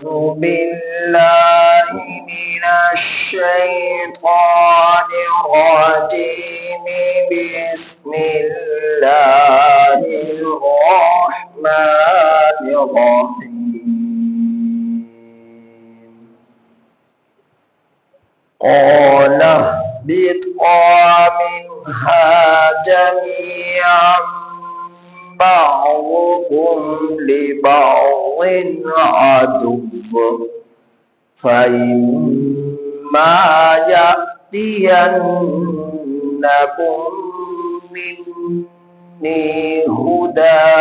بالله من الشيطان الرجيم بسم الله الرحمن الرحيم قال اهبطا منها جميعا بعضكم لبعض عدو فإما يأتينكم مني هدى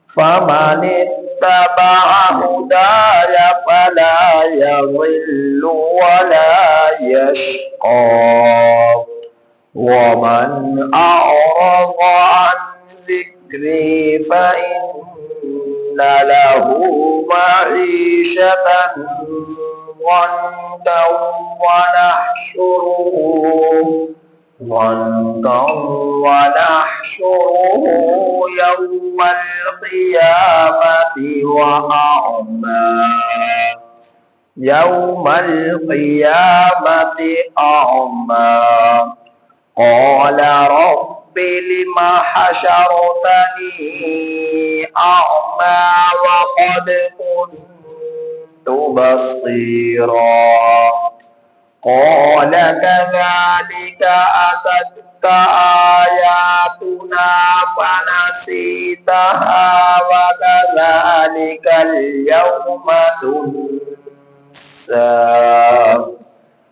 فمن اتبع هداي فلا يضل ولا يشقى ومن أعرض عن ذكري فإن له معيشة ضنكا ونحشره يوم القيامة أعمى قال رب لم حشرتني أعمى وقد كنت بصيرا قال كذلك أتتك آياتنا فنسيتها وكذلك اليوم تنسى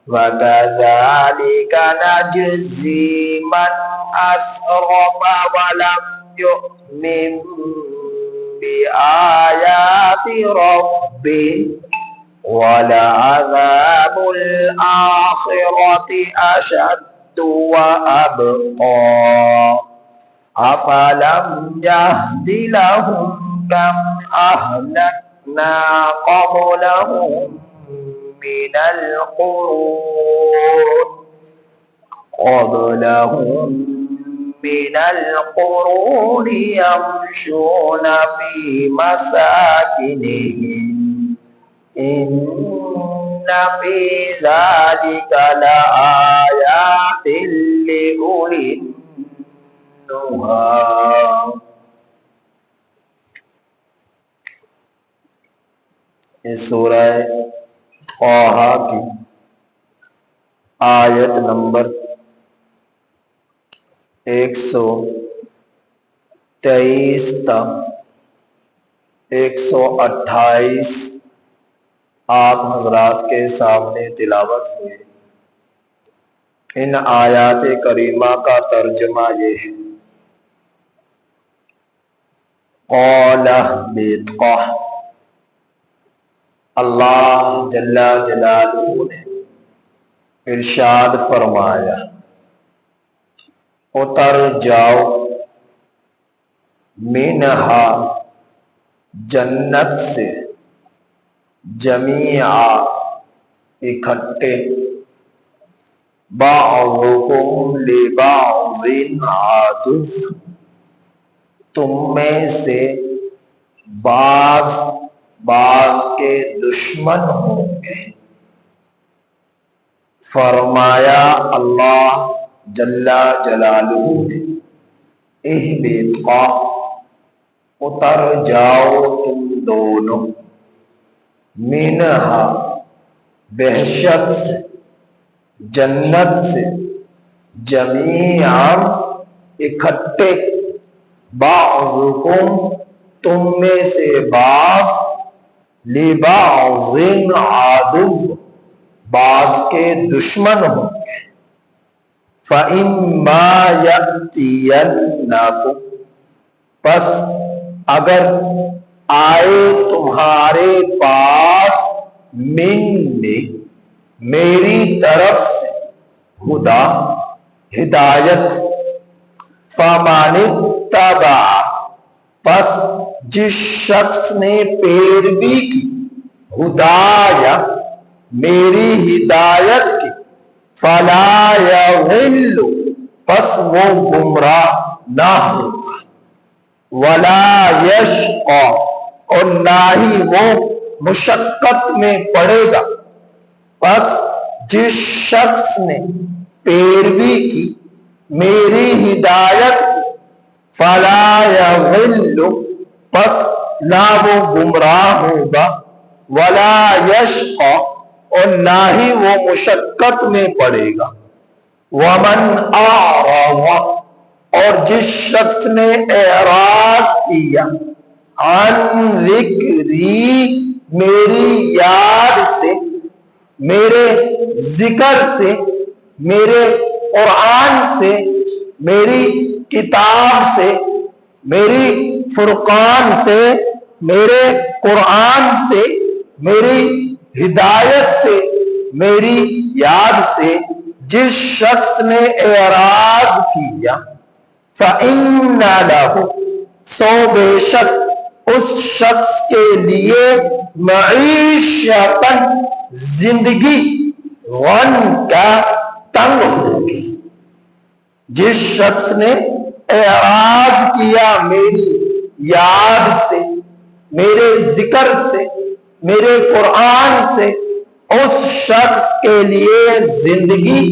وكذلك نجزي من أسرف ولم يؤمن بآيات ربه ولعذاب الآخرة أشد وأبقى أفلم يهد لهم كم أهلكنا قبلهم من القرون يمشون في مساكنهم إن في ذلك لآيات لأولي النهى اس سورہ طٰہٰ کی آیت نمبر 123 تا 128 آپ حضرات کے سامنے تلاوت ہوئے۔ ان آیات کریمہ کا ترجمہ یہ ہے، قال اهبطا، اللہ جل جلالہ نے ارشاد فرمایا اتر جاؤ، منہا جنت سے، جمیعا اکٹھے، بعضکم لبعض عدو، تم میں سے بعض کے دشمن ہوں گے۔ فرمایا اللہ جل جلالہ نے اہبطا، اتر جاؤ تم دونوں، منہا بحشت سے، جنت سے، جمیعاً اکٹھے، بعضکم تم میں سے بعض، لبعض عدو بعض کے دشمن ہوں گے۔ فَإِمَّا يَأْتِيَنَّكُمْ، پس اگر آئے تمہارے پاس، منی میری طرف سے، ہدا ہدایت، فَمَنِ اتَّبَعَ، پس جس شخص نے پیروی کی، ہدایہ میری ہدایت کی، فَلَا يَضِلُّ، پس وہ گمراہ نہ ہوگا، وَلَا يَشْقَى، اور نہ ہی وہ مشقت میں پڑے گا۔ بس جس شخص نے پیروی کی میری ہدایت کی، فلا یضل، پس نہ وہ گمراہ ہوگا، ولا یشقی، اور نہ ہی وہ مشقت میں پڑے گا۔ ومن اعرض، اور جس شخص نے اعراض کیا، عن ذکری، میری یاد سے، میرے ذکر سے، میرے قرآن سے، میری کتاب سے، میری فرقان سے، میرے قرآن سے، میری ہدایت سے، میری یاد سے جس شخص نے اعراض کیا، فَإِنَّ لَهُ، سو بے شک اس شخص کے لیے، معیشتاً، زندگی، ضنکا، تنگ ہوگی۔ جس شخص نے اعراض کیا میری یاد سے، میرے ذکر سے، میرے قرآن سے، اس شخص کے لیے زندگی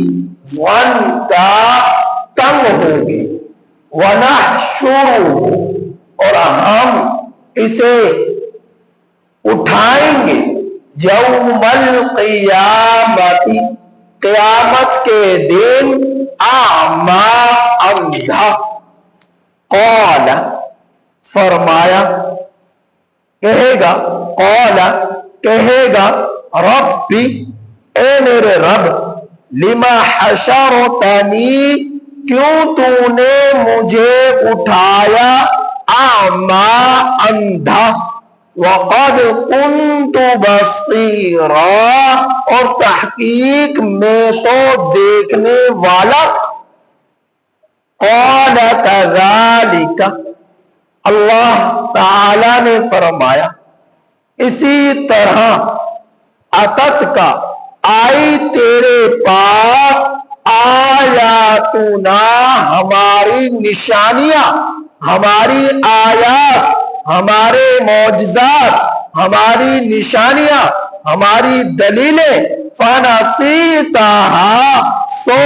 ضنکا، تنگ ہوگی۔ وَنَحْشُرُهُ، اور ہم اسے اٹھائیں گے، یوم القیامت، قیامت کے دن، اعمیٰ، اندھا۔ قال، فرمایا، کہے گا، قال، کہے گا، ربی، اے میرے رب، لما حشرتنی، کیوں تو نے مجھے اٹھایا، اعمیٰ، اندھا، وقد كنت بصیرا، اور تحقیق میں تو دیکھنے والا تھا۔ قال كذلك، اللہ تعالی نے فرمایا، اسی طرح، اتت کا، آئی تیرے پاس، آیاتنا، ہماری نشانیاں، ہماری آیات، ہمارے معجزات، ہماری نشانیاں، ہماری دلیلیں، فنسیتہا، سو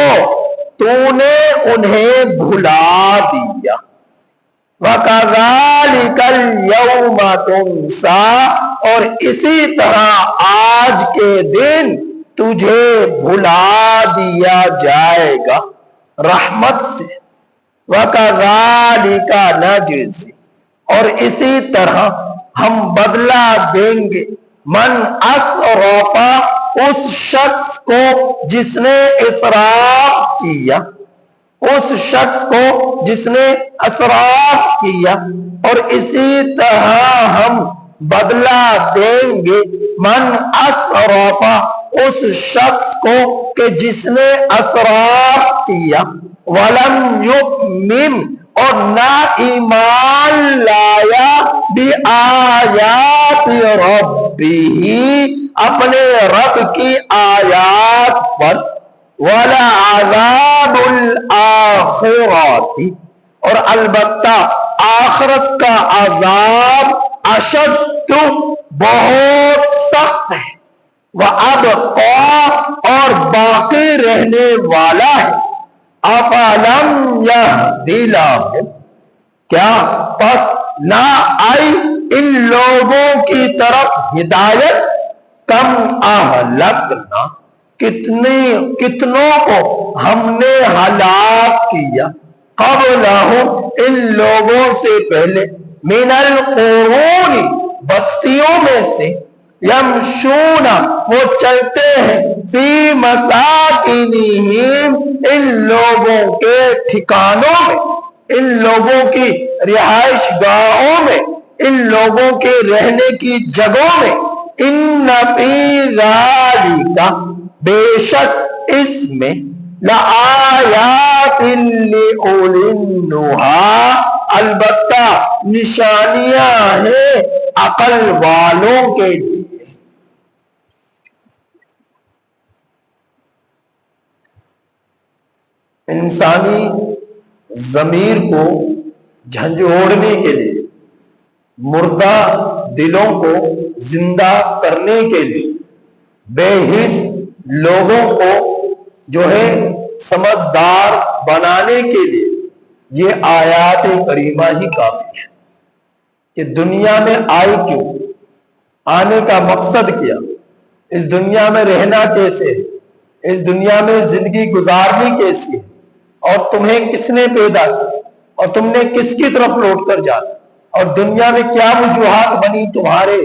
تو نے انہیں بھلا دیا۔ وَكَذَلِكَ الْيَوْمَ تُنْسَى، اور اسی طرح آج کے دن تجھے بھلا دیا جائے گا رحمت سے۔ وَكَذَلِكَ نَجْزِي، اور اسی طرح ہم بدلہ دیں گے، من اسرف، اس شخص کو جس نے اسراف کیا، اس شخص کو جس نے اسراف کیا، اور اسی طرح ہم بدلہ دیں گے، من اسرف، اس شخص کو کہ جس نے اسراف کیا، ولم یؤمن، اور نہ ایمان لایا، بآیات ربہ، اپنے رب کی آیات پر، وَلَعَذَابُ الْآخِرَةِ، اور البتہ آخرت کا عذاب، اشد، بہت سخت ہے، وَأَبْقَى، اور باقی رہنے والا ہے۔ أَفَلَمْ يَهْدِ لَهُمْ، کیا پس نہ آئی ان لوگوں کی طرف ہدایت، کم اہلکنا، کتنوں کو ہم نے ہلاک کیا، قبلہم، ان لوگوں سے پہلے، من القرون، بستیوں میں سے، یمشون، وہ چلتے ہیں، فی مساکنہم، ان لوگوں کے ٹھکانوں میں، ان لوگوں کی رہائش گاہوں میں، ان لوگوں کے رہنے کی جگہوں میں، ان فی ذالک، بے شک اس میں، لآیات لأولی النہی، البتہ نشانیاں ہیں عقل والوں کے لیے۔ انسانی ضمیر کو جھنجھوڑنے کے لیے مردہ دلوں کو زندہ کرنے کے لیے، بے حس لوگوں کو جو ہے سمجھدار بنانے کے لیے یہ آیات کریمہ ہی کافی ہے کہ دنیا میں آئی کیوں، آنے کا مقصد کیا، اس دنیا میں رہنا کیسے، اس دنیا میں زندگی گزارنی کیسی ہے، اور تمہیں کس نے پیدا کیا، اور تم نے کس کی طرف لوٹ کر جانا، اور دنیا میں کیا وجوہات بنی تمہارے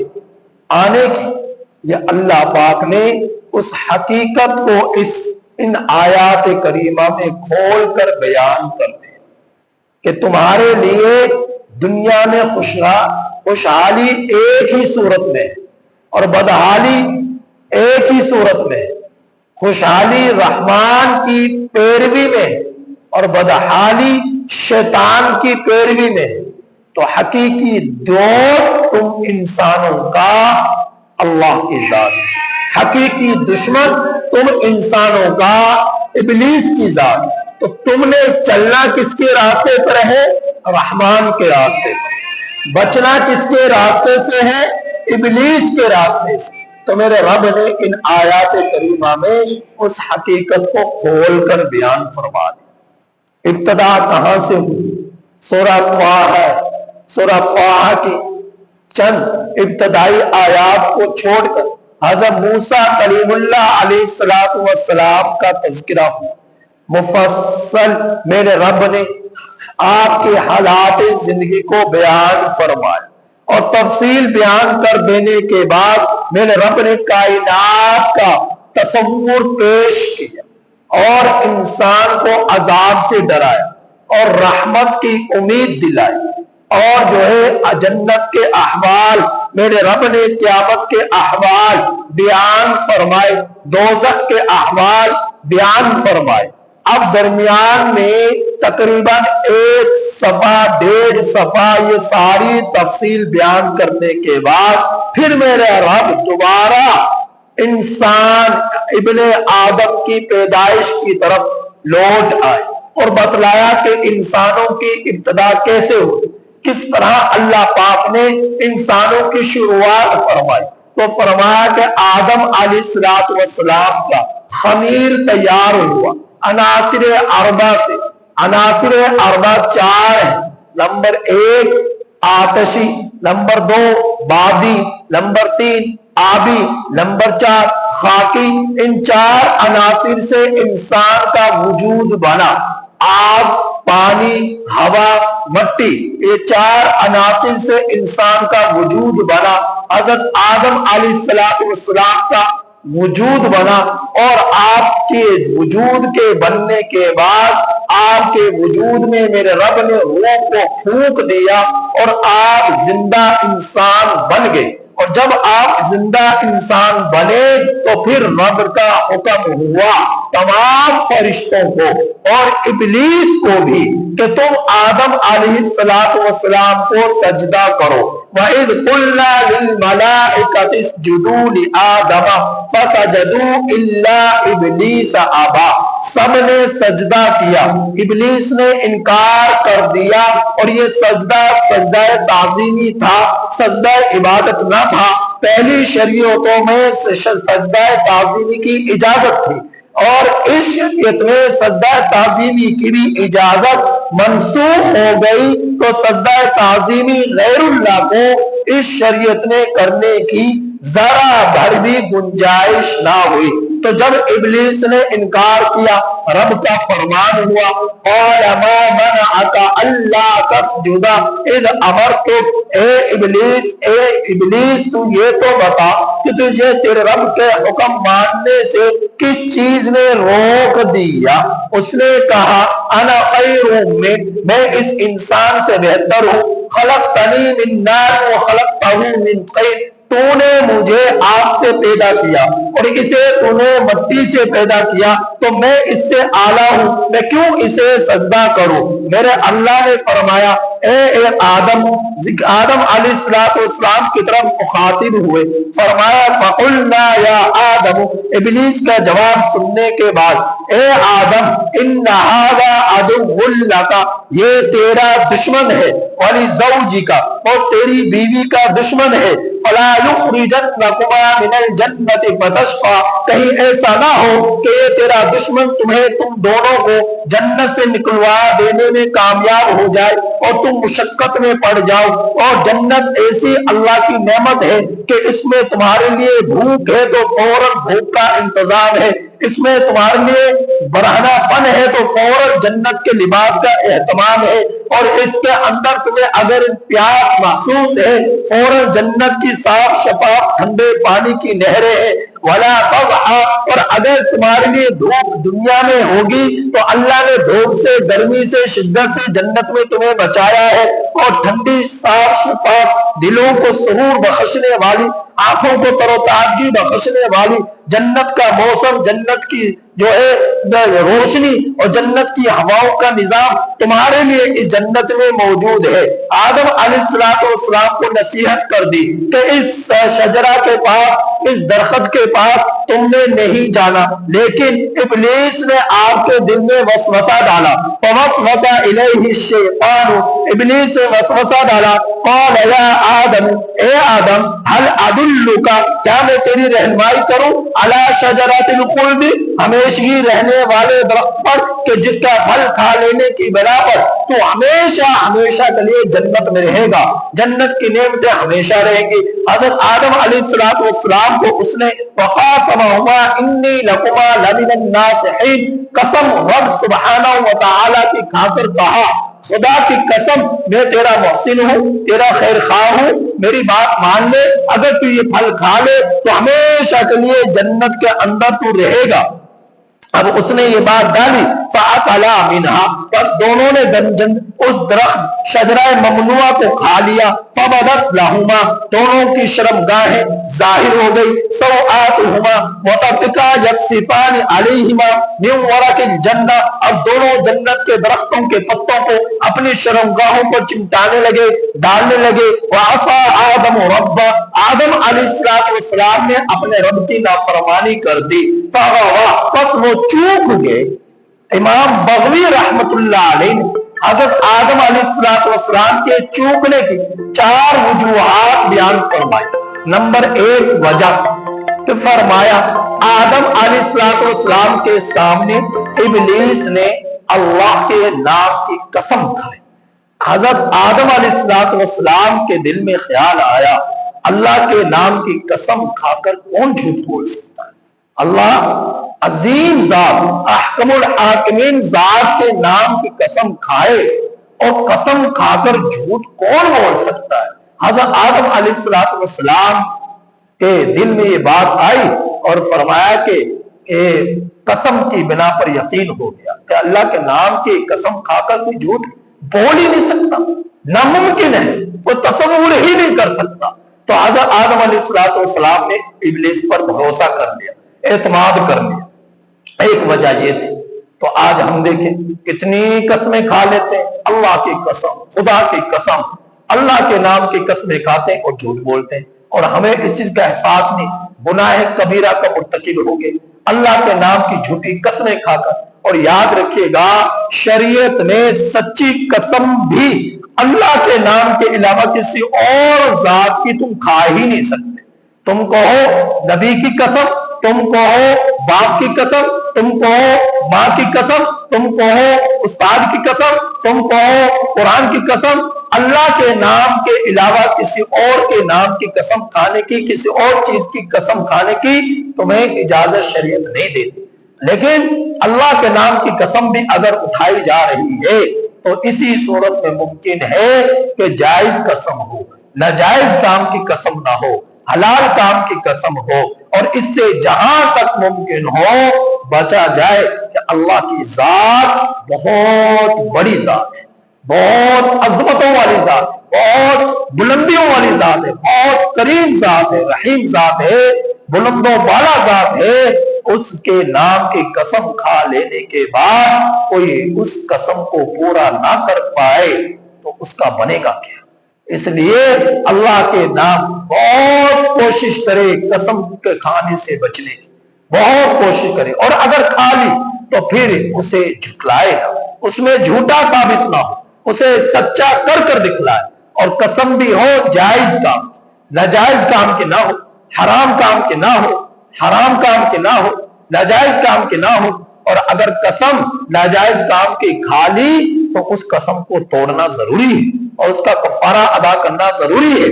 آنے کی، یہ اللہ پاک نے اس حقیقت کو ان آیات کریمہ میں کھول کر بیان کر دیا کہ تمہارے لیے دنیا میں خوشحالی ایک ہی صورت میں ہے اور بدحالی ایک ہی صورت میں ہے۔ خوشحالی رحمان کی پیروی میں اور بدحالی شیطان کی پیروی میں، تو حقیقی دوست تم انسانوں کا اللہ کی ذات، حقیقی دشمن تم انسانوں کا ابلیس کی ذات۔ تو تم نے چلنا کس کے راستے پر ہے؟ رحمان کے راستے پر۔ بچنا کس کے راستے سے ہے؟ ابلیس کے راستے سے۔ تو میرے رب نے ان آیات کریمہ میں اس حقیقت کو کھول کر بیان فرما دی۔ ابتدا کہاں سے ہوئی؟ سورہ طٰہٰ ہے۔ سورہ طٰہٰ کی چند ابتدائی آیات کو چھوڑ کر حضرت موسیٰ کلیم اللہ علیہ السلام کا تذکرہ ہوا۔ مفصل میرے رب نے آپ کے حالات زندگی کو بیان فرمایا، اور تفصیل بیان کر دینے کے بعد میرے رب نے کائنات کا تصور پیش کیا اور انسان کو عذاب سے ڈرایا اور رحمت کی امید دلائی، اور جو ہے جنت کے احوال میرے رب نے قیامت کے احوال بیان فرمائے، دوزخ کے احوال بیان فرمائے۔ اب درمیان میں تقریباً 1 صفحہ 1.5 صفحہ یہ ساری تفصیل بیان کرنے کے بعد پھر میرے رب دوبارہ انسان ابن آدم کی پیدائش کی طرف لوٹ آئے اور بتلایا کہ انسانوں کی ابتدا کیسے ہوئی، کس طرح اللہ پاک نے انسانوں کی شروعات فرمائی۔ تو فرمایا کہ آدم علیہ السلام کا خمیر تیار ہوا عناصر اربع سے۔ عناصر اربع 4 ہیں۔ نمبر 1 آتشی، نمبر 2 بادی، نمبر 3 آبی، نمبر 4 خاکی۔ ان 4 عناصر سے انسان کا وجود بنا۔ آگ، پانی، ہوا، مٹی، یہ 4 عناصر سے انسان کا وجود بنا۔ حضرت آدم علیہ السلام کا وجود بنا، اور آپ کے وجود کے بننے کے بعد آپ کے وجود میں میرے رب نے روح کو پھونک دیا اور آپ زندہ انسان بن گئے۔ اور جب آپ زندہ انسان بنے تو پھر رب کا حکم ہوا تمام فرشتوں کو اور ابلیس کو بھی کہ تم آدم علیہ السلام کو سجدہ کرو۔ وَإِذْ قُلْنَا لِلْمَلَائِكَةِ اسْجُدُوا لِآدَمَ فَسَجَدُوا إِلَّا إِبْلِيسَ أَبَىٰ۔ سب نے سجدہ کیا، ابلیس نے انکار کر دیا، اور یہ سجدہ تعظیمی تھا، سجدہ عبادت نہ تھا۔ پہلی شریعتوں میں سجدہ تعظیمی کی اجازت تھی، اور اس شریعت میں سجدہ تعظیمی کی بھی اجازت منسوخ ہو گئی، تو سجدہ تعظیمی غیر اللہ کو اس شریعت نے کرنے کی ذرا بھر بھی گنجائش نہ ہوئی۔ تو جب ابلیس نے انکار کیا، رب کا فرمان ہوا قَالَ مَا مَنَعَكَ أَلَّا تَسْجُدَ إِذْ أَمَرْتُكَ۔ اے ابلیس تو یہ تو بتا کہ تجھے تیرے رب کے حکم ماننے سے کس چیز نے روک دیا؟ اس نے کہا انا خیر میں اس انسان سے بہتر ہوں، خلقتنی من نار وخلقتہ من طین۔ تو نے مجھے آگ سے پیدا کیا اور اسے تو نے مٹی سے پیدا کیا، تو میں اس سے اعلیٰ ہوں، میں کیوں اسے سجدہ کروں؟ میرے اللہ نے فرمایا اے آدم علیہ السلام کی طرف مخاطب ہوئے، فرمایا فَقُلْنَا يَا آدَمُ، ابلیس کا جواب سننے کے بعد اے آدم إِنَّ هَذَا عَدُوٌّ لَكَ، یہ تیرا دشمن ہے، وَلِزَوْجِكَ، اور تیری بیوی کا دشمن ہے، فَلَا يُخْرِجَنَّكُمَا مِنَ الْجَنَّةِ فَتَشْقَىٰ، کہیں ایسا نہ ہو کہ یہ تیرا دشمن تم دونوں کو جنت سے نکلوا دینے میں کامیاب ہو جائے اور تم مشقت میں پڑ جاؤ۔ اور جنت ایسی اللہ کی نعمت ہے کہ اس میں تمہارے لیے بھوک ہے تو فوراً بھوک کا انتظام ہے، اس میں تمہارے لیے برہنہ پن ہے تو فوراً جنت کے لباس کا اہتمام ہے، اور اس کے اندر تمہیں اگر پیاس محسوس ہے فوراً جنت کی صاف شفاف ٹھنڈے پانی کی نہریں ہیں، ولا تضحى، اور اگر تمہارے لیے دھوپ دنیا میں ہوگی تو اللہ نے دھوپ سے، گرمی سے، شدت سے جنت میں تمہیں بچایا ہے، اور ٹھنڈی صاف شفاف دلوں کو سرور بخشنے والی، آنکھوں کو تر و تازگی بخشنے والی جنت کا موسم، جنت کی جو ہے روشنی اور جنت کی ہواؤں کا نظام تمہارے لیے اس جنت میں موجود ہے۔ آدم علیہ السلام کو نصیحت کر دی کہ اس شجرہ کے پاس، اس درخت کے پاس تم نے نہیں جانا، لیکن ابلیس نے آپ کے دل میں وسوسہ ڈالا، فوسوس الیہ الشیطان، ابلیس نے وسوسہ ڈالا، قال یا آدم، اے آدم، هل ادلک، کیا میں تیری رہنمائی کروں، علی شجرۃ الخلد، ہمیشگی رہنے والے درخت پر کہ جس کا پھل کھا لینے کی بنا پر تو ہمیشہ ہمیشہ کے لیے جنت میں رہے گا، جنت کی نعمتیں ہمیشہ رہیں گی۔ حضرت آدم علیہ السلام کو اس نے وقاسمہما انی لکما لمن الناصحین، قسم رب سبحانہ وتعالی کی کھا کر کہا، خدا کی قسم میں تیرا محسن ہوں، تیرا خیر خواہ ہوں، میری بات مان لے، اگر تو یہ پھل کھا لے تو ہمیشہ کے لیے جنت کے اندر تو رہے گا۔ اب اس نے یہ بات ڈالی، فَأَكَلَا مِنْهَا، بس دونوں نے اس درخت شجرہ ممنوعہ کو کھا لیا، فَبَدَتْ لَهُمَا، دونوں کی شرمگاہیں ظاہر ہو گئی، سَوْآتُهُمَا وَطَفِقَا يَقْصِفَانِ عَلَيْهِمَا مِنْ وَرَقِ الْجَنَّةِ، اب دونوں جنت کے درختوں کے پتوں کو اپنی شرمگاہوں پر چمٹانے لگے، ڈالنے لگے۔ وَعَصَىٰ آدَمُ رَبَّهُ، آدم علیہ السلام نے اپنے رب کی نافرمانی کر دی، فَغَوَىٰ، پس وہ چوک گئے۔ امام بغوی رحمت اللہ علیہ حضرت آدم علیہ السلام کے چوکنے کی 4 وجوہات بیان فرمائی۔ نمبر 1 وجہ کہ فرمایا آدم علیہ السلام کے سامنے ابلیس نے اللہ کے نام کی قسم کھائی۔ حضرت آدم علیہ السلام کے دل میں خیال آیا اللہ کے نام کی قسم کھا کر کون جھوٹ بول سکتا ہے؟ اللہ عظیم ذات، احکم الحاکمین ذات کے نام کی قسم کھائے اور قسم کھا کر جھوٹ کون بول سکتا ہے؟ حضرت آدم علیہ السلام کے دل میں یہ بات آئی اور فرمایا کہ قسم کی بنا پر یقین ہو گیا کہ اللہ کے نام کی قسم کھا کر کوئی جھوٹ بول ہی نہیں سکتا، ناممکن ہے، وہ تصور ہی نہیں کر سکتا۔ تو حضرت آدم علیہ السلام نے ابلیس پر بھروسہ کر لیا، اعتماد کر لیا۔ ایک وجہ یہ تھی۔ تو آج ہم دیکھیں کتنی قسمیں کھا لیتے ہیں، اللہ کی قسم، خدا کی قسم، اللہ کے نام کی قسمیں کھاتے ہیں اور جھوٹ بولتے ہیں، اور ہمیں اس چیز کا احساس نہیں، گناہ کبیرہ کا مرتکب ہو گئے اللہ کے نام کی جھوٹی قسمیں کھا کر۔ اور یاد رکھیے گا شریعت میں سچی قسم بھی اللہ کے نام کے علاوہ کسی اور ذات کی تم کھا ہی نہیں سکتے۔ تم کہو نبی کی قسم، تم کہو باپ کی قسم، تم کہو ماں کی قسم، تم کہو استاد کی قسم، تم کہو قرآن کی قسم، اللہ کے نام کے علاوہ کسی اور کے نام کی قسم کھانے کی، کسی اور چیز کی قسم کھانے کی تمہیں اجازت شریعت نہیں دیتی۔ لیکن اللہ کے نام کی قسم بھی اگر اٹھائی جا رہی ہے تو اسی صورت میں ممکن ہے کہ جائز قسم ہو، ناجائز کام کی قسم نہ ہو، حلال کام کی قسم ہو، اور اس سے جہاں تک ممکن ہو بچا جائے کہ اللہ کی ذات بہت بڑی ذات ہے، بہت عظمتوں والی ذات ہے، بہت بلندیوں والی ذات ہے، بہت کریم ذات ہے، رحیم ذات ہے، بلند و بالا ذات ہے، اس کے نام کی قسم کھا لینے کے بعد کوئی اس قسم کو پورا نہ کر پائے تو اس کا بنے گا کیا؟ اس لیے اللہ کے نام بہت کوشش کرے قسم کے کھانے سے بچنے کی، بہت کوشش کرے، اور اگر کھا لی تو پھر اسے جھٹلائے نہ، اس میں جھوٹا ثابت نہ ہو، اسے سچا کر کر دکھلائے، اور قسم بھی ہو جائز کام، ناجائز کام کے نہ ہو، حرام کام کے نہ ہو، حرام کام کے نہ ہو، ناجائز کام کے نہ ہو، اور اگر قسم ناجائز کام کی کھا لی تو اس قسم کو توڑنا ضروری ہے اور اس کا کفارہ ادا کرنا ضروری ہے۔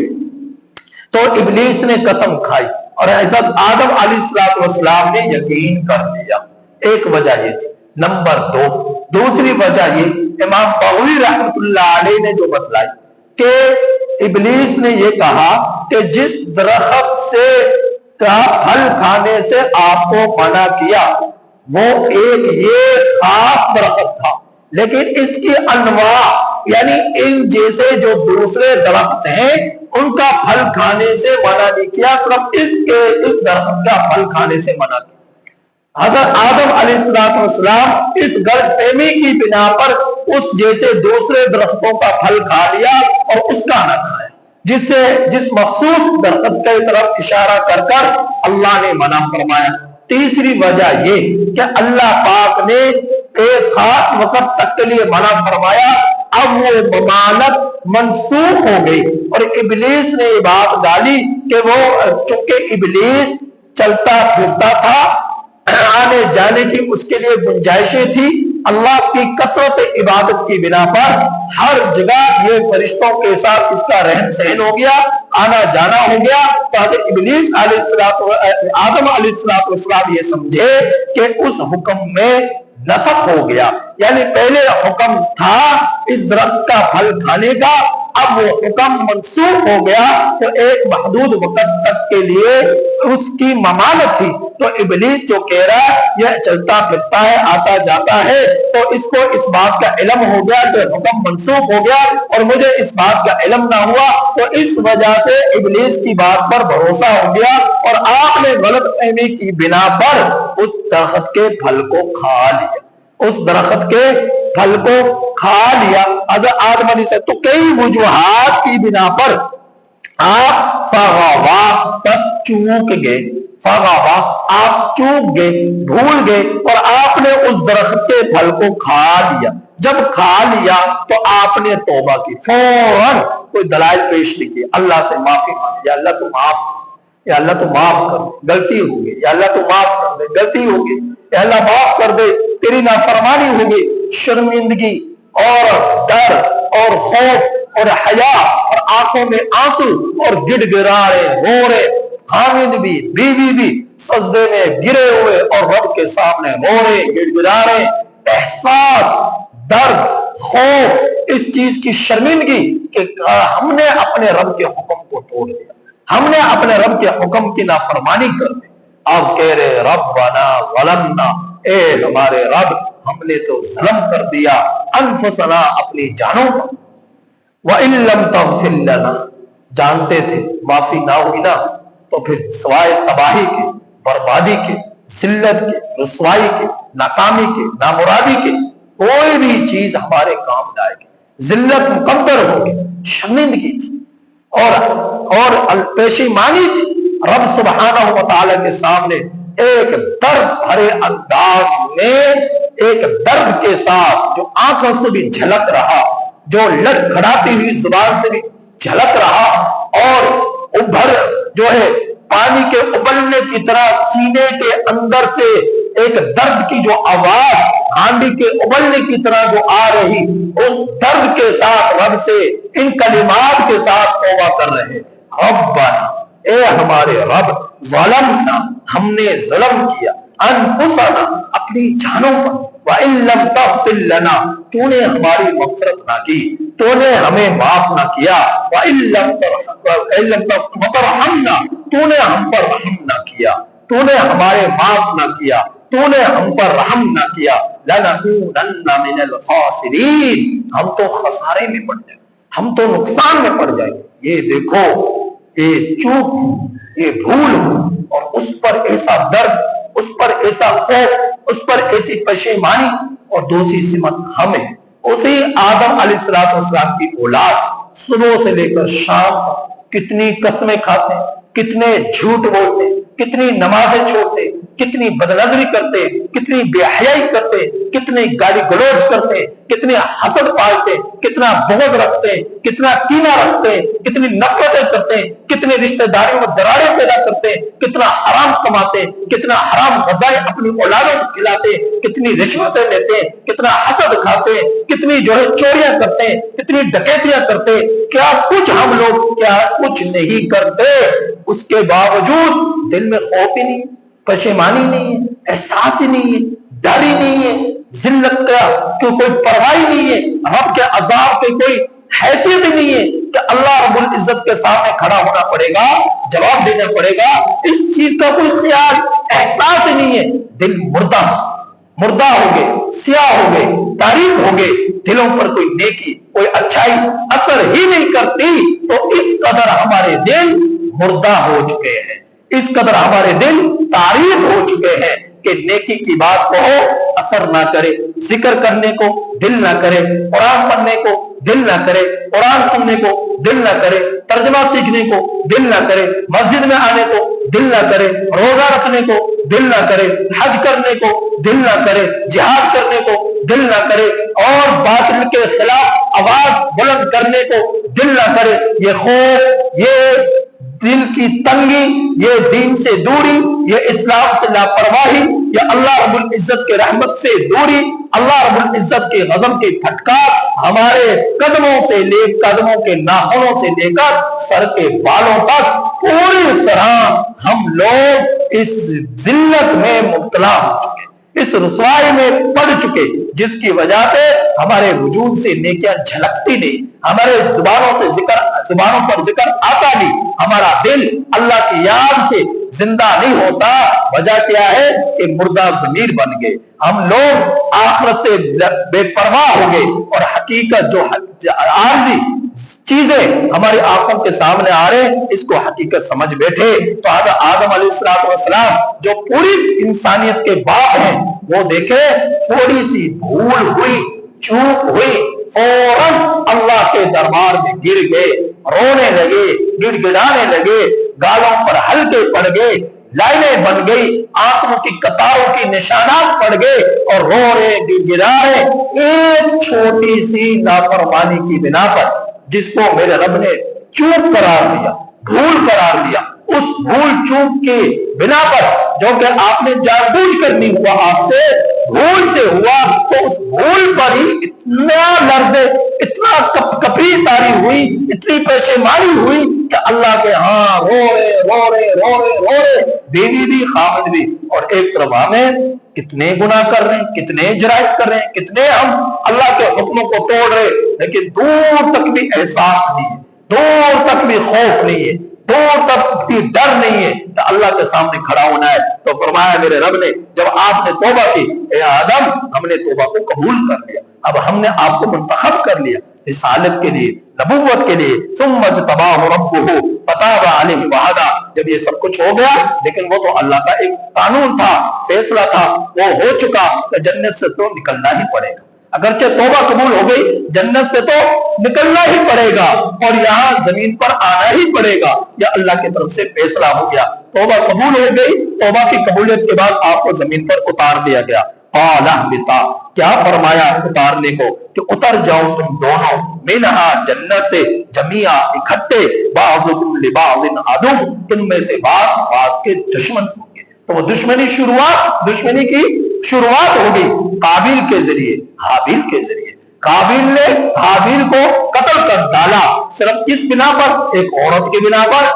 تو ابلیس نے قسم کھائی اور حضرت آدم علیہ السلام نے یقین کر لیا، ایک وجہ یہ تھی۔ نمبر دو، دوسری وجہ یہ امام بغوی رحمت اللہ علیہ نے جو بتلائی کہ ابلیس نے یہ کہا کہ جس درخت سے پھل کھانے سے آپ کو منع کیا وہ ایک یہ خاص درخت تھا، لیکن اس کی انواع یعنی ان جیسے جو دوسرے درخت ہیں ان کا پھل کھانے سے منع نہیں کیا، صرف اس درخت کا پھل کھانے سے منع کیا۔ حضرت آدم علیہ السلام اس غلط فہمی کی بنا پر اس جیسے دوسرے درختوں کا پھل کھا لیا اور اس کا نہ کھایا، جس مخصوص درخت کی طرف اشارہ کر کر اللہ نے منع فرمایا۔ تیسری وجہ یہ کہ اللہ پاک نے ایک خاص وقت تک کے لیے منع فرمایا، اب وہ ممانت منسوخ ہو گئی، اور ابلیس نے یہ بات ڈالی کہ وہ چونکہ ابلیس چلتا پھرتا تھا، آنے جانے کی اس کے لیے گنجائشیں تھی، اللہ کی کثرت عبادت کی بنا پر ہر جگہ یہ فرشتوں کے ساتھ اس کا رہن سہن ہو گیا، آنا جانا ہو گیا، تو حضرت ابلیس آدم علیہ السلام یہ سمجھے کہ اس حکم میں نسخ ہو گیا، یعنی پہلے حکم تھا اس درخت کا پھل کھانے کا، اب وہ حکم منسوخ ہو گیا، تو ایک محدود وقت تک کے لیے اس کی ممانت تھی۔ تو ابلیس جو کہہ رہا ہے یہ چلتا پھرتا ہے، آتا جاتا ہے، تو اس کو اس بات کا علم ہو گیا کہ حکم منسوخ ہو گیا اور مجھے اس بات کا علم نہ ہوا، تو اس وجہ سے ابلیس کی بات پر بھروسہ ہو گیا اور آپ نے غلط فہمی کی بنا پر اس درخت کے پھل کو کھا لیا، اس درخت کے پھل کو کھا لیا حضرت آدم علیہ السلام۔ تو کئی وجوہات کی بنا پر آپ فغوا، بس چوک گئے، فغوا آپ چوک گئے، بھول گئے، اور آپ نے اس درخت کے پھل کو کھا لیا۔ جب کھا لیا تو آپ نے توبہ کی، فوراً کوئی دلائل پیش نہیں کی، اللہ سے معافی مانگی، یا اللہ تو معاف کر، یا اللہ تو معاف کر دے، غلطی ہو گئی، یا اللہ تو معاف کر دے، غلطی ہو گئی، یا اللہ معاف کر دے، تیری نافرمانی ہو گئی۔ شرمندگی اور ڈر اور خوف اور حیا اور آنکھوں میں آنسو اور گڑ گڑاڑے رو رہے، خامد بھی بیوی بھی سجدے میں گرے ہوئے اور رب کے سامنے رو رہے گڑ گڑاڑے، احساس، درد، خوف، اس چیز کی شرمندگی کہ ہم نے اپنے رب کے حکم کو توڑ دیا، ہم نے اپنے رب کے حکم کی نافرمانی کر دی۔ آپ کہہ رہے ربنا ظلمنا، اے ہمارے رب ہم نے تو ظلم کر دیا، انفسنا اپنی جانوں پر، وَإِن لَمْ تَغْفِرْ لَنَا، جانتے تھے معافی نہ ہوئی نا تو پھر سوائے تباہی کے، بربادی کے، ذلت کے، رسوائی کے، ناکامی کے، نامرادی کے کوئی بھی چیز ہمارے کام لائے گی۔ ذلت مقدر ہوگی، شرمندگی تھی اور پشیمانی تھی۔ رب سبحانہ و تعالی کے سامنے ایک درد بھرے انداز میں، ایک درد کے ساتھ جو آنکھوں سے بھی جھلک رہا، جو لڑکھڑاتی ہوئی زبان سے بھی جھلک رہا، اور ابھر جو ہے پانی کے ابلنے کی طرح سینے کے اندر سے ایک درد کی جو آواز ہانڈی کے ابلنے کی طرح جو آ رہی، اس درد کے ساتھ رب سے ان کلمات کے ساتھ توبہ کر رہے، ربنا، اے ہمارے رب، ظلمنا، ہم نے ظلم کیا، انفسنا، اپنی جانوں پر، وَإِن لَمْ تَغْفِرْ لَنَا، تو نے ہماری مغفرت نہ کی، تو نے ہمیں معاف نہ کیا، وَإِن لَمْ تَرْحَمْنَا، تو نے ہم پر رحم نہ کیا، تو نے ہمارے معاف نہ کیا، تو نے ہم پر رحم نہ کیا، لَنَكُونَنَّ مِنَ الْخَاسِرِينَ، ہم تو خسارے میں پڑ جائیں، ہم تو نقصان میں پڑ جائیں۔ یہ دیکھو، یہ چوک، یہ بھول، اور اس پر ایسا درد، اس پر ایسا خوف، اس پر ایسی پشیمانی، اور دوسری سمت ہمیں اسی آدم علیہ السلام کی اولاد صبح سے لے کر شام تک کتنی قسمیں کھاتے، کتنے جھوٹ بولتے، کتنی نمازیں چھوڑتے، کتنی بدنظری کرتے، کتنی بے حیائی کرتے، کتنی گالی گلوچ کرتے، کتنے حسد پالتے، کتنا بغض رکھتے، کتنا کینہ رکھتے، کتنی نفرتیں کرتے، کتنے رشتہ داریوں میں دراڑیں پیدا کرتے، کتنا حرام کماتے، کتنا حرام غذائیں اپنی اولادوں کو کھلاتے، کتنی رشوتیں لیتے، کتنا حسد کھاتے، کتنی جو ہے چوریاں کرتے، کتنی ڈکیتیاں کرتے، کیا کچھ ہم لوگ کیا کچھ نہیں کرتے، اس کے باوجود دل میں خوف ہی نہیں، پشیمانی نہیں ہے، احساس ہی نہیں ہے، ڈر ہی نہیں ہے، ذلت کا کوئی پرواہ نہیں ہے، رب کے عذاب کی کوئی حیثیت ہی نہیں ہے کہ اللہ رب العزت کے سامنے کھڑا ہونا پڑے گا، جواب دینا پڑے گا، اس چیز کا کوئی خیال احساس ہی نہیں ہے، دل مردہ ہو گئے، سیاہ ہو گئے، تاریک ہو گئے، دلوں پر کوئی نیکی، کوئی اچھائی اثر ہی نہیں کرتی، تو اس قدر ہمارے دل مردہ ہو چکے ہیں، اس قدر ہمارے دل تاریک ہو چکے ہیں کہ نیکی کی بات کو اثر نہ کرے، ذکر کرنے کو دل نہ کرے، قرآن پڑھنے کو دل نہ کرے، قرآن سننے کو دل نہ کرے، ترجمہ سیکھنے کو دل نہ کرے، مسجد میں آنے کو دل نہ کرے، روزہ رکھنے کو دل نہ کرے، حج کرنے کو دل نہ کرے، جہاد کرنے کو دل نہ کرے، اور باطل کے خلاف آواز بلند کرنے کو دل نہ کرے۔ یہ خوف، یہ دل کی تنگی، یہ دین سے دوری، یہ اسلام سے لاپرواہی، یہ اللہ رب العزت کے رحمت سے دوری، اللہ رب العزت کے غضب کی پھٹکار ہمارے قدموں سے لے قدموں کے ناخنوں سے لے کر سر کے بالوں تک پوری طرح ہم لوگ اس ذلت میں مبتلا ہو چکے، اس رسوائی میں پڑ چکے، جس کی وجہ سے ہمارے وجود سے نیکیاں جھلکتی نہیں، ہمارے زبانوں پر ذکر آتا نہیں، ہمارا دل اللہ کی یاد سے زندہ نہیں ہوتا۔ وجہ کیا ہے کہ مردہ ضمیر بن گئے، ہم لوگ آخرت سے بے پرواہ ہو گئے، اور حقیقت جو عارضی چیزیں ہماری آنکھوں کے سامنے آ رہے ہیں اس کو حقیقت سمجھ بیٹھے۔ تو حضرت آدم علیہ السلام جو پوری انسانیت کے باپ ہیں، وہ دیکھے تھوڑی سی بھول ہوئی، چوک ہوئی، فوراً اللہ کے دربار میں گر گئے، رونے لگے، گڑ گڑانے لگے، گالوں پر ہلکے پڑ گئے، لائنیں بن گئی، آنسوں کی قطاروں کی نشانات پڑ گئے، اور رو رہے گڑ گڑا رہے ایک چھوٹی سی نافرمانی کی بنا پر، جس کو میرے رب نے چوک قرار دیا، بھول قرار دیا۔ اس بھول چوک کی بنا پر جو کہ آپ نے جان بوجھ کر نہیں ہوا، آپ سے بھول سے ہوا، تو اس بھول پر ہی اتنا لرزے، اتنا کپی تاری ہوئی، اتنی پشیمانی ہوئی کہ اللہ کے ہاں رو رہے، بیوی بھی خامد بھی، اور ایک طرف ہمیں کتنے گناہ کر رہے ہیں، کتنے جرائم کر رہے ہیں، کتنے ہم اللہ کے حکموں کو توڑ رہے، لیکن دور تک بھی احساس نہیں ہے، دور تک بھی خوف نہیں ہے، دور تک بھی ڈر نہیں ہے کہ اللہ کے سامنے کھڑا ہونا ہے۔ تو فرمایا میرے رب نے جب آپ نے توبہ کی، اے آدم ہم نے توبہ کو قبول کر لیا، اب ہم نے آپ کو منتخب کر لیا رسالت کے لیے، نبوت کے لیے، ثم اجتباہ ربہ فتاب علیہ وہدی۔ جب یہ سب کچھ ہو گیا، لیکن وہ تو اللہ کا ایک قانون تھا، فیصلہ تھا، وہ ہو چکا کہ جنت سے تو نکلنا ہی پڑے گا، اگرچہ توبہ قبول ہو گئی، جنت سے تو نکلنا ہی پڑے گا، اور یہاں زمین پر آنا ہی پڑے گا، یا اللہ کی طرف سے فیصلہ ہو گیا، توبہ قبول ہو گئی۔ توبہ کی قبولیت کے بعد آپ کو زمین پر اتار دیا گیا۔ قال اہبطا، کیا فرمایا اتارنے کو کہ اتر جاؤ تم دونوں، منہا جنت سے، جمیعا اکٹھے، بعضکم لبعض عدو، تم میں سے بعض کے دشمن ہوں گے۔ تو وہ دشمنی کی شروعات ہو گئی قابیل کے ذریعے، حابیل کے ذریعے۔ قابیل نے حابیل کو قتل کر ڈالا، صرف کس بنا پر؟ ایک عورت کی بنا پر۔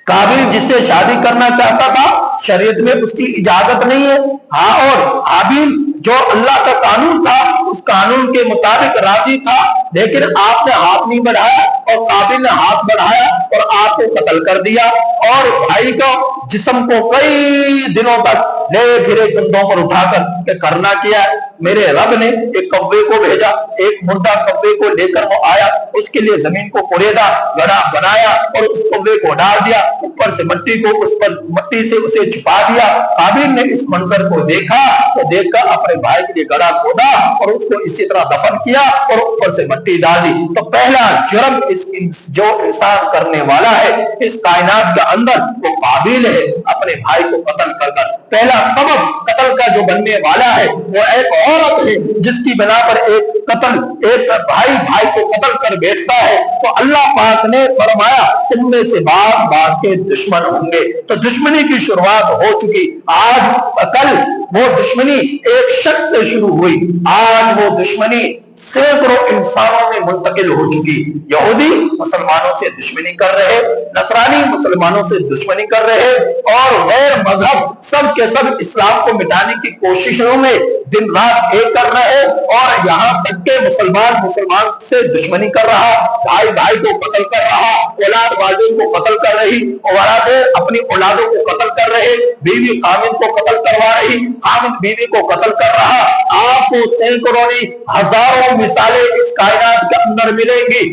قابیل جس سے شادی کرنا چاہتا تھا، شریعت میں اس کی اجازت نہیں ہے، ہاں، اور حابیل جو اللہ کا قانون تھا اس قانون کے مطابق راضی تھا، لیکن آپ نے ہاتھ نہیں بڑھایا، اور قابیل نے ہاتھ بڑھایا اور آپ کو قتل کر دیا، اور بھائی کا جسم کو کئی دنوں تک لے پھرے کندھوں پر اٹھا کر کہ کرنا کیا ہے، میرے رب نے ایک کوے کو بھیجا، ایک مردہ کوے کو لے کر وہ آیا، اس کے لیے زمین کو کوریدا، گڑھا بنایا اور اس کوے کو ڈال دیا، اوپر سے مٹی کو اس پر مٹی سے اسے چھپا دیا۔ قابیل نے اس منظر کو دیکھا تو دیکھ کر اپنے بھائی کے لیے گڑھا کھودا اور اس کو اسی طرح دفن کیا اور اوپر سے مٹی ڈال دی۔ تو پہلا جرم جو انسان کرنے والا ہے اس کائنات کے اندر وہ قابیل ہے، اپنے بھائی کو قتل کر کر۔ پہلا سبب قتل کا جو بننے والا ہے وہ ایک عورت ہے جس کی بنا پر ایک بھائی کو قتل کر بیٹھتا ہے۔ تو اللہ پاک نے فرمایا تم میں سے بعض کے دشمن ہوں گے۔ تو دشمنی کی شروعات ہو چکی۔ آج کل وہ دشمنی ایک شخص سے شروع ہوئی، آج وہ دشمنی سینکڑوں انسانوں میں منتقل ہو چکی۔ یہودی مسلمانوں سے دشمنی کر رہے، نصرانی مسلمانوں سے دشمنی کر رہے، اور غیر مذہب سب کے سب اسلام کو مٹانے کی کوششوں میں دن رات ایک کر رہے، اور یہاں تک کہ مسلمان سے دشمنی کر رہا، بھائی کو قتل کر رہا، اولاد والدین کو قتل کر رہی، اولادیں اپنی اولادوں کو قتل کر رہے، بیوی خامد کو قتل کروا رہی، خامد بیوی کو قتل کر رہا۔ آپ کو سینکڑوں ہزاروں مثالیں اس کائنات کے اندر ملیں گی۔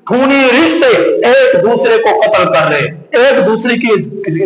خونی رشتے ایک دوسرے کو قتل کر رہے، ایک دوسرے کی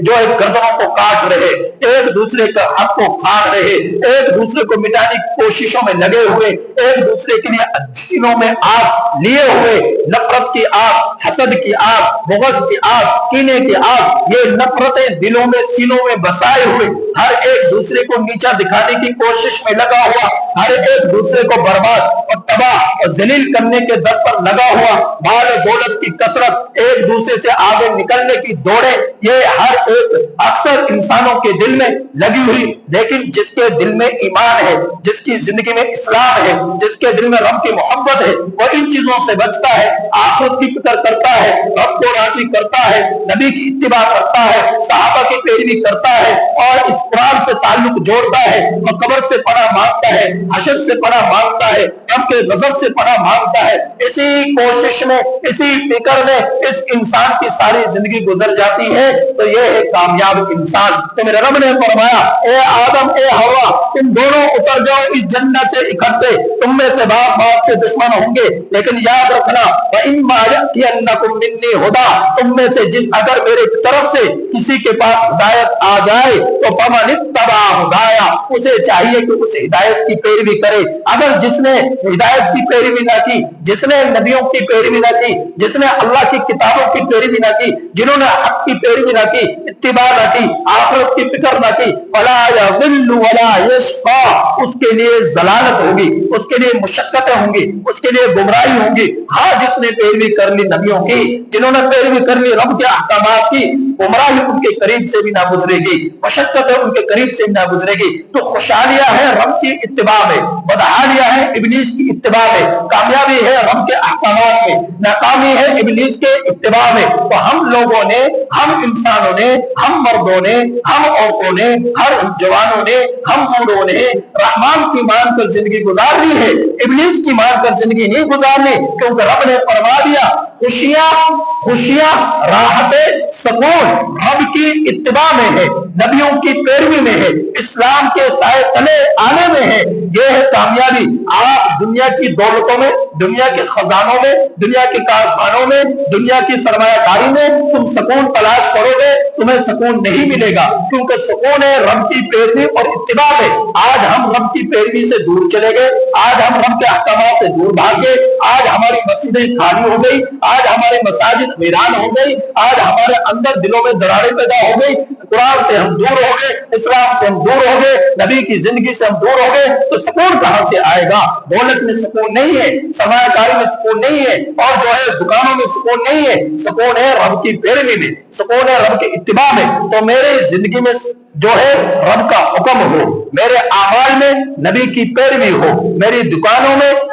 جو ہے گردنوں کو کاٹ رہے، ایک دوسرے کا حق کو کھا رہے، ایک دوسرے کو مٹانے کی کوششوں میں لگے ہوئے، ایک دوسرے کے لیے سینوں میں آگ لیے ہوئے، نفرت کی آگ، حسد کی آگ، بغض کی آگ، کینے کی آگ، یہ نفرتیں دلوں میں سینوں میں بسائے ہوئے، ہر ایک دوسرے کو نیچا دکھانے کی کوشش میں لگا ہوا، ہر ایک دوسرے کو برباد اور تباہ اور ذلیل کرنے کے در پر لگا ہوا، مال دولت کی کثرت، ایک دوسرے سے آگے نکلنے کی دوڑیں، یہ ہر ایک اکثر انسانوں کے دل میں لگی ہوئی۔ لیکن جس کے دل میں ایمان ہے، جس کی زندگی میں اسلام ہے، جس کے دل میں رب کی محبت ہے، وہ ان چیزوں سے بچتا ہے، آخرت کی فکر کرتا ہے، رب کو راضی کرتا ہے، نبی کی اتباع کرتا ہے، صحابہ کی پیروی کرتا ہے، اور اس قرآن سے تعلق جوڑتا ہے، اور قبر سے پناہ مانگتا ہے، حشر سے پناہ مانگتا ہے، رب کے غضب سے پناہ مانگتا ہے۔ اسی کوشش میں، اسی فکر میں اس انسان کی ساری زندگی گزر جاتی ہے، تو یہ ہے کامیاب انسان۔ تو میرے رب نے فرمایا اے آدم، اے حوا، تم دونوں اتر جاؤ اس جنت سے اکٹھے، تم میں سے باپ کے دشمن ہوں گے، لیکن یاد رکھنا وَإِمَّا يَأْتِيَنَّكُم مِّنِّي هُدًى، تم میں سے اگر میرے طرف سے کسی کے پاس ہدایت آ جائے تو فَمَنِ اتَّبَعَ هُدَايَ، اسے چاہیے کہ اس ہدایت کی پیروی کرے۔ اگر جس نے ہدایت کی پیروی نہ کی، جس نے نبیوں کی پیروی نہ کی، جس نے اللہ کی کتابوں کی پیروی نہ کی، جنہوں نے حق کی پیروی نہ کی، اتباع نہ کی، آخرت کی فکر نہ کی، فَلَا يَضِلُّ وَلَا يَشْقَى، اس کے لیے ضلالت ہوگی، اس کے لیے مشقتیں ہوں گی، اس کے لیے گمراہی ہوں گی۔ ہاں جس نے پیروی کر لی نبیوں کی، جنہوں نے پیروی کر لی رب کے احکامات کی، گمراہی ان کے قریب سے بھی نہ گزرے گی، مشقتیں ان کے قریب سے بھی نہ گزرے گی۔ تو خوشحالیاں ہے رب کی اتباع میں، بدحالیاں ہے ابلیس کی اتباع میں، کامیابی ہے رب کے احکامات میں، ناکامی ہے ابلیس کے اتباع میں۔ تو ہم لوگوں نے، ہم انسانوں نے، ہم مردوں نے، ہم عورتوں نے، ہر جوانوں نے، ہم بوڑھوں نے رحمان کی مان کر زندگی گزارنی ہے، ابلیس کی مان کر زندگی نہیں گزارنی، کیونکہ رب نے فرما دیا خوشیاں راحتیں سکون رب کی اتباع میں ہے، نبیوں کی پیروی میں ہے، اسلام کے سائے تلے آنے میں ہے۔ یہ ہے کامیابی۔ آپ دنیا کی دولتوں میں، دنیا کے خزانوں میں، دنیا کے کارخانوں میں، دنیا کی سرمایہ کاری میں تم سکون تلاش کرو گے، تمہیں سکون نہیں ملے گا، کیونکہ سکون ہے رب کی پیروی اور اتباع میں۔ آج ہم رب کی پیروی سے دور چلے گئے، آج ہم رب کے احکامات سے دور بھاگ گئے، آج ہماری مسجدیں خالی ہو گئی، آج ہمارے مساجد ویران ہو گئی، آج ہمارے اندر دلوں میں دراڑیں پیدا ہو گئی، قرآن سے ہم دور ہو گئے، اسلام سے ہم دور ہو گئے، نبی کی زندگی سے ہم دور ہو گئے، تو سکون کہاں سے آئے گا؟ دولت میں سکون نہیں ہے، سرمایہ کاری میں سکون نہیں ہے، اور جو ہے دکانوں میں سکون نہیں ہے، سکون ہے رب کی پیروی میں، سکون ہے رب کی اتباع میں۔ تو میرے زندگی میں جو ہے رب کا حکم ہو، میرے اعمال میں نبی کی پیروی ہو، میری دکانوں میں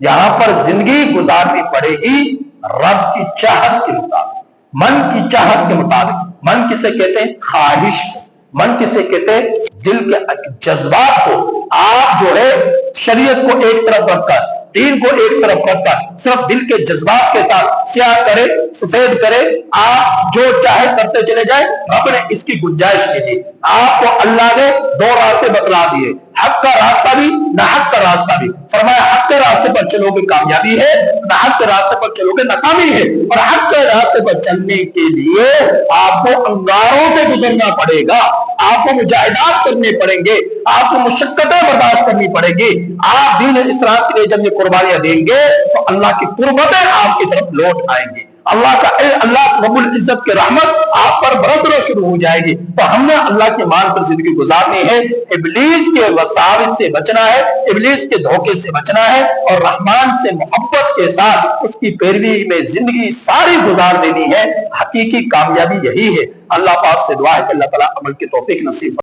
یہاں پر زندگی گزارنی پڑے گی رب کی چاہت کے مطابق، من کی چاہت کے مطابق۔ من کسے کہتے ہیں؟ خواہش کو۔ من کسے کہتے ہیں؟ دل کے جذبات کو۔ آپ جو ہے شریعت کو ایک طرف رکھ کر، دین کو ایک طرف رکھ کر، صرف دل کے جذبات کے ساتھ سیاہ کرے سفید کرے، آپ جو چاہے کرتے چلے جائیں، رب نے اس کی گنجائش کی تھی۔ آپ کو اللہ نے دو راستے بتلا دیے، حق کا راستہ بھی، نہ حق کا راستہ بھی۔ فرمایا حق کے راستے پر چلو گے کامیابی ہے، نہ حق کے راستے پر چلو گے ناکامی ہے۔ اور حق کے راستے پر چلنے کے لیے آپ کو انگاروں سے گزرنا پڑے گا، آپ کو مجاہدات کرنے پڑیں گے، آپ کو مشقتیں برداشت کرنی پڑے گی۔ آپ دین اسلام کے لیے جب یہ قربانیاں دیں گے تو اللہ کی قربتیں آپ کی طرف لوٹ آئیں گی، اللہ رب العزت کی رحمت آپ پر برسنا شروع ہو جائے گی۔ تو ہم نے اللہ کے مان پر زندگی گزارنی ہے، ابلیس کے وساوس سے بچنا ہے، ابلیس کے دھوکے سے بچنا ہے، اور رحمان سے محبت کے ساتھ اس کی پیروی میں زندگی ساری گزار دینی ہے۔ حقیقی کامیابی یہی ہے۔ اللہ پاک سے دعا ہے کہ اللہ تعالیٰ عمل کی توفیق نصیب